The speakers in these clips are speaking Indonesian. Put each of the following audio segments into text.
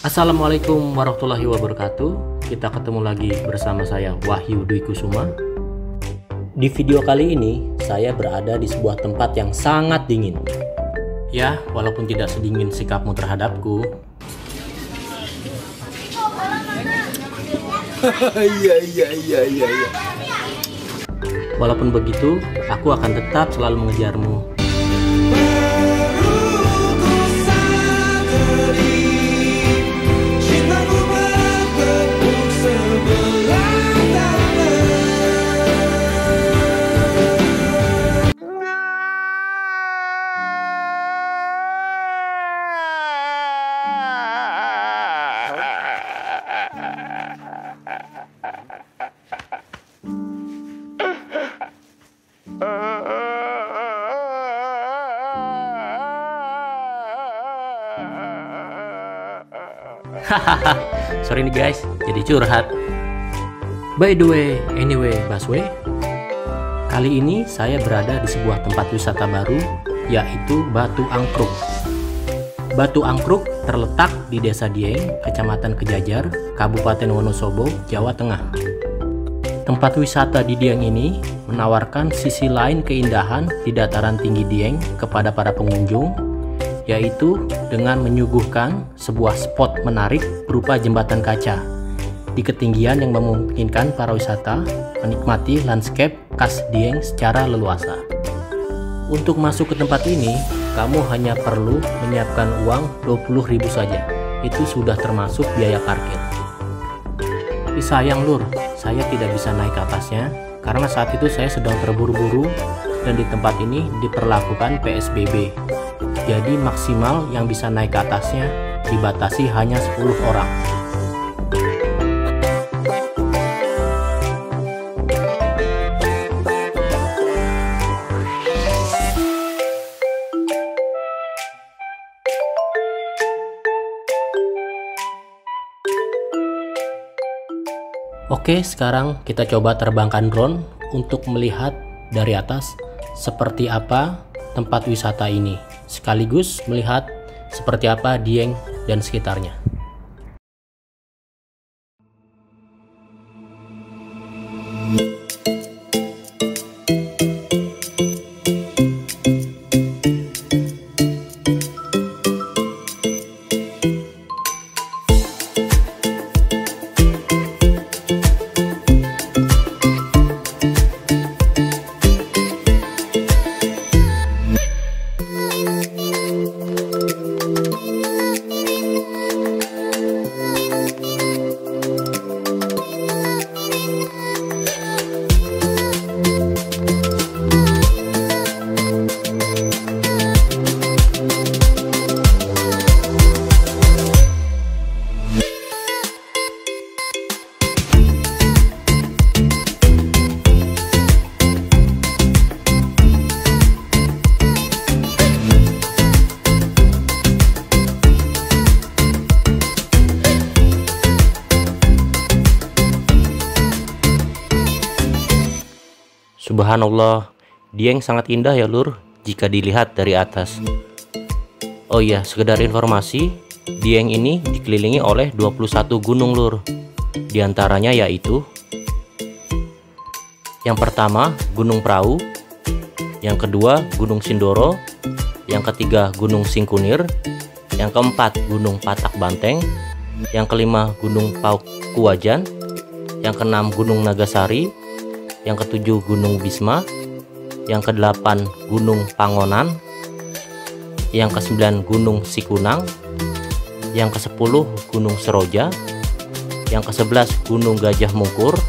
Assalamualaikum warahmatullahi wabarakatuh. Kita ketemu lagi bersama saya Wahyu Dwi Kusuma. Di video kali ini saya berada di sebuah tempat yang sangat dingin. Ya, walaupun tidak sedingin sikapmu terhadapku. Iya. Walaupun begitu, aku akan tetap selalu mengejarmu. Hahaha, sorry nih guys, jadi curhat. By the way, anyway, busway. Kali ini saya berada di sebuah tempat wisata baru, yaitu Batu Angkruk. Batu Angkruk terletak di Desa Dieng, Kecamatan Kejajar, Kabupaten Wonosobo, Jawa Tengah. Tempat wisata di Dieng ini menawarkan sisi lain keindahan di dataran tinggi Dieng kepada para pengunjung, yaitu dengan menyuguhkan sebuah spot menarik berupa jembatan kaca di ketinggian yang memungkinkan para wisata menikmati landscape khas Dieng secara leluasa. Untuk masuk ke tempat ini, kamu hanya perlu menyiapkan uang 20.000 saja. Itu sudah termasuk biaya parkir. Tapi sayang lur, saya tidak bisa naik ke atasnya karena saat itu saya sedang terburu-buru dan di tempat ini diperlakukan PSBB. Jadi maksimal yang bisa naik ke atasnya dibatasi hanya 10 orang. Oke, sekarang kita coba terbangkan drone untuk melihat dari atas seperti apa tempat wisata ini, sekaligus melihat seperti apa Dieng dan sekitarnya. Subhanallah, Dieng sangat indah ya lur jika dilihat dari atas. Oh iya, sekedar informasi, Dieng ini dikelilingi oleh 21 gunung lur. Di antaranya yaitu yang pertama Gunung Prau, yang kedua Gunung Sindoro, yang ketiga Gunung Singkunir, yang keempat Gunung Patak Banteng, yang kelima Gunung Paukuwajan, yang keenam Gunung Nagasari, yang ketujuh Gunung Bisma, yang kedelapan Gunung Pangonan, yang kesembilan Gunung Sikunang, yang kesepuluh Gunung Seroja, yang kesebelas Gunung Gajah Mungkur,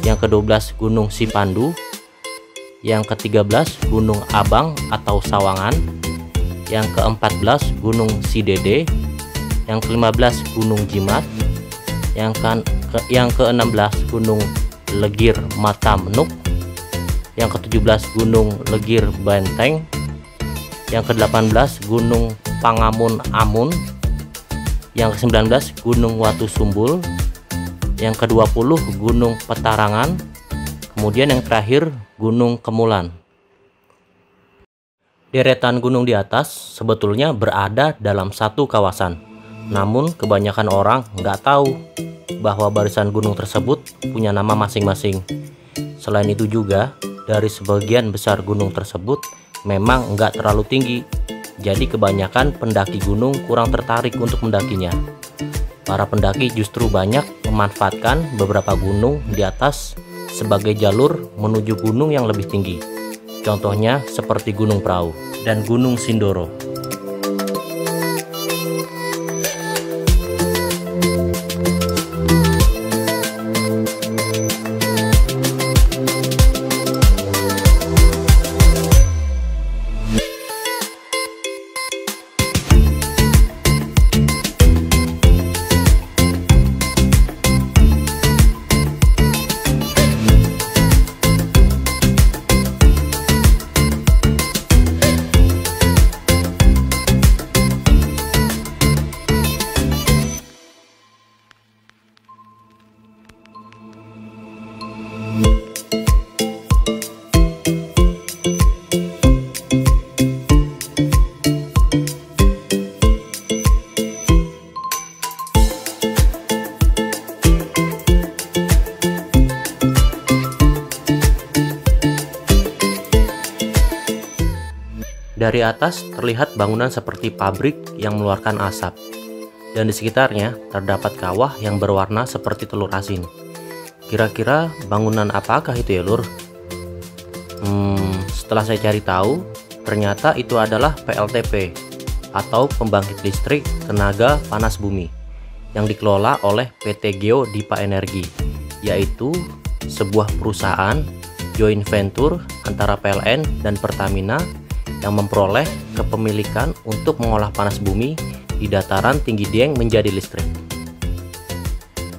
yang kedua-belas Gunung Sipandu, yang ke-13 Gunung Abang atau Sawangan, yang ke-14 Gunung Sidede, yang ke-15 Gunung Jimat, yang ke-16 Gunung Legir Matamnuk, yang ke-17 Gunung Legir Benteng, yang ke-18 Gunung Pangamun Amun, yang ke-19 Gunung Watu Sumbul, yang ke-20 Gunung Petarangan, kemudian yang terakhir Gunung Kemulan. Deretan gunung di atas sebetulnya berada dalam satu kawasan, Namun kebanyakan orang nggak tahu bahwa barisan gunung tersebut punya nama masing-masing. Selain itu juga, dari sebagian besar gunung tersebut memang nggak terlalu tinggi. Jadi kebanyakan pendaki gunung kurang tertarik untuk mendakinya. Para pendaki justru banyak memanfaatkan beberapa gunung di atas sebagai jalur menuju gunung yang lebih tinggi. Contohnya seperti Gunung Prau dan Gunung Sindoro. Dari atas terlihat bangunan seperti pabrik yang mengeluarkan asap, dan di sekitarnya terdapat kawah yang berwarna seperti telur asin. Kira-kira bangunan apakah itu ya, Lur? Setelah saya cari tahu, ternyata itu adalah PLTP atau Pembangkit Listrik Tenaga Panas Bumi yang dikelola oleh PT Geo Dipa Energi, yaitu sebuah perusahaan joint venture antara PLN dan Pertamina yang memperoleh kepemilikan untuk mengolah panas bumi di dataran tinggi Dieng menjadi listrik.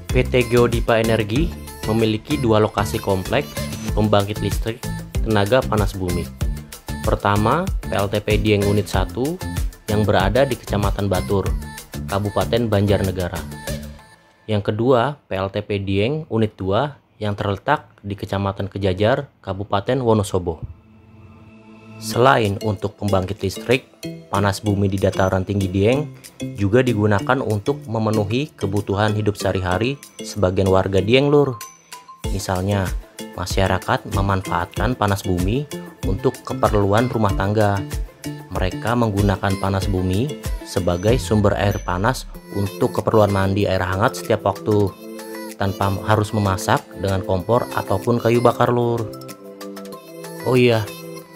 PT Geodipa Energi memiliki dua lokasi kompleks pembangkit listrik tenaga panas bumi. Pertama, PLTP Dieng Unit 1 yang berada di Kecamatan Batur, Kabupaten Banjarnegara. Yang kedua, PLTP Dieng Unit 2 yang terletak di Kecamatan Kejajar, Kabupaten Wonosobo. Selain untuk pembangkit listrik, panas bumi di dataran tinggi Dieng juga digunakan untuk memenuhi kebutuhan hidup sehari-hari sebagian warga Dieng, Lur. Misalnya, masyarakat memanfaatkan panas bumi untuk keperluan rumah tangga. Mereka menggunakan panas bumi sebagai sumber air panas untuk keperluan mandi air hangat setiap waktu, tanpa harus memasak dengan kompor ataupun kayu bakar, Lur. Oh iya,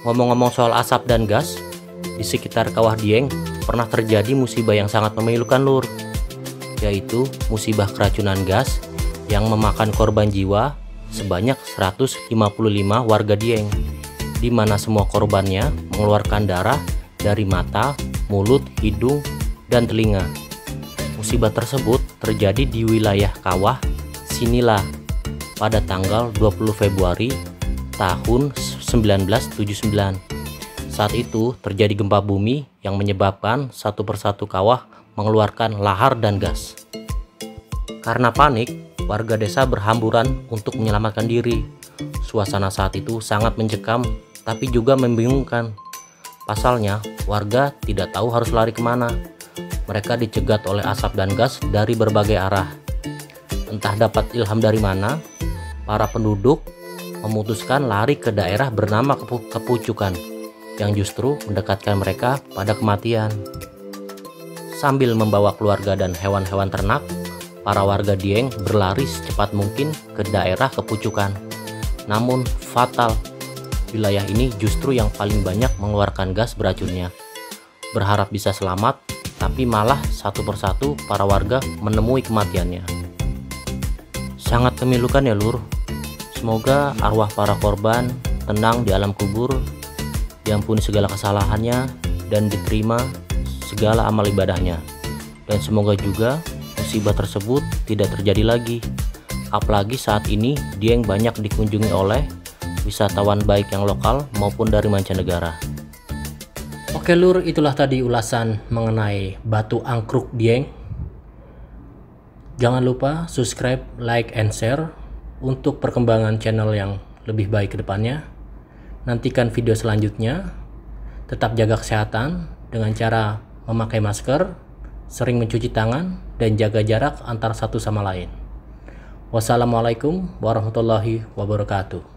ngomong-ngomong soal asap dan gas, di sekitar Kawah Dieng pernah terjadi musibah yang sangat memilukan, Lur, yaitu musibah keracunan gas yang memakan korban jiwa sebanyak 155 warga Dieng, di mana semua korbannya mengeluarkan darah dari mata, mulut, hidung, dan telinga. Musibah tersebut terjadi di wilayah Kawah Sinila pada tanggal 20 Februari tahun 1979. Saat itu terjadi gempa bumi yang menyebabkan satu persatu kawah mengeluarkan lahar dan gas. Karena panik, warga desa berhamburan untuk menyelamatkan diri. Suasana saat itu sangat mencekam tapi juga membingungkan. Pasalnya, warga tidak tahu harus lari kemana. Mereka dicegat oleh asap dan gas dari berbagai arah. Entah dapat ilham dari mana, para penduduk memutuskan lari ke daerah bernama Kepucukan yang justru mendekatkan mereka pada kematian. Sambil membawa keluarga dan hewan-hewan ternak, para warga Dieng berlari secepat mungkin ke daerah Kepucukan. Namun fatal, wilayah ini justru yang paling banyak mengeluarkan gas beracunnya. Berharap bisa selamat, tapi malah satu persatu para warga menemui kematiannya. Sangat memilukan ya, Lur. Semoga arwah para korban tenang di alam kubur, diampuni segala kesalahannya, dan diterima segala amal ibadahnya. Dan semoga juga musibah tersebut tidak terjadi lagi. Apalagi saat ini Dieng banyak dikunjungi oleh wisatawan baik yang lokal maupun dari mancanegara. Oke, Lur, itulah tadi ulasan mengenai Batu Angkruk Dieng. Jangan lupa subscribe, like, and share untuk perkembangan channel yang lebih baik ke depannya. Nantikan video selanjutnya. Tetap jaga kesehatan dengan cara memakai masker sering mencuci tangan, dan jaga jarak antar satu sama lain. Wassalamualaikum warahmatullahi wabarakatuh.